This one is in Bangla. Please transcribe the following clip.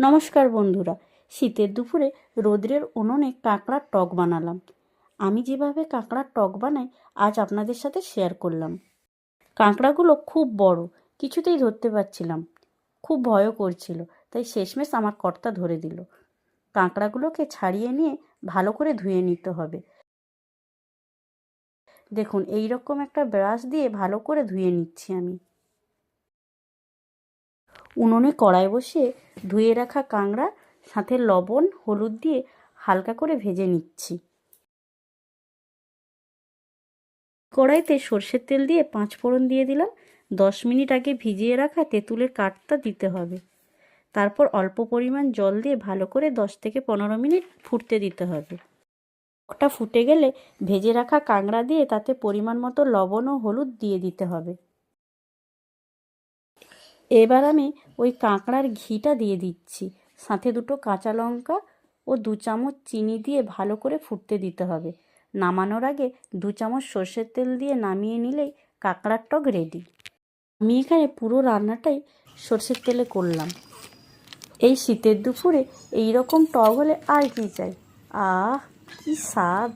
নমস্কার বন্ধুরা, শীতের দুপুরে রৌদ্রের উনুনে কাঁকড়ার টক বানালাম। আমি যেভাবে কাঁকড়ার টক বানাই আজ আপনাদের সাথে শেয়ার করলাম। কাঁকড়াগুলো খুব বড়, কিছুতেই ধরতে পারছিলাম, খুব ভয়ও করছিল, তাই শেষমেশ আমার কর্তা ধরে দিল। কাঁকড়াগুলোকে ছাড়িয়ে নিয়ে ভালো করে ধুয়ে নিতে হবে। দেখুন, এই রকম একটা ব্রাশ দিয়ে ভালো করে ধুয়ে নিচ্ছি আমি। উনুনে কড়াই বসিয়ে ধুয়ে রাখা কাঁকড়া সাথে লবণ হলুদ দিয়ে হালকা করে ভেজে নিচ্ছি। কড়াইতে সর্ষের তেল দিয়ে 5 ফোড়ন দিয়ে দিলাম। 10 মিনিট আগে ভিজিয়ে রাখা তেঁতুলের কাঠটা দিতে হবে। তারপর অল্প পরিমাণ জল দিয়ে ভালো করে 10 থেকে 15 মিনিট ফুটতে দিতে হবে। ওটা ফুটে গেলে ভেজে রাখা কাঁকড়া দিয়ে তাতে পরিমাণ মতো লবণ ও হলুদ দিয়ে দিতে হবে। এবার আমি ওই কাঁকড়ার ঘিটা দিয়ে দিচ্ছি, সাথে 2টো কাঁচা লঙ্কা ও 2 চামচ চিনি দিয়ে ভালো করে ফুটতে দিতে হবে। নামানোর আগে 2 চামচ সর্ষের তেল দিয়ে নামিয়ে নিলেই কাঁকড়ার টক রেডি। আমি এখানে পুরো রান্নাটাই সর্ষের তেলে করলাম। এই শীতের দুপুরে এই রকম টক হলে আর কি চাই। আহ, কি স্বাদ!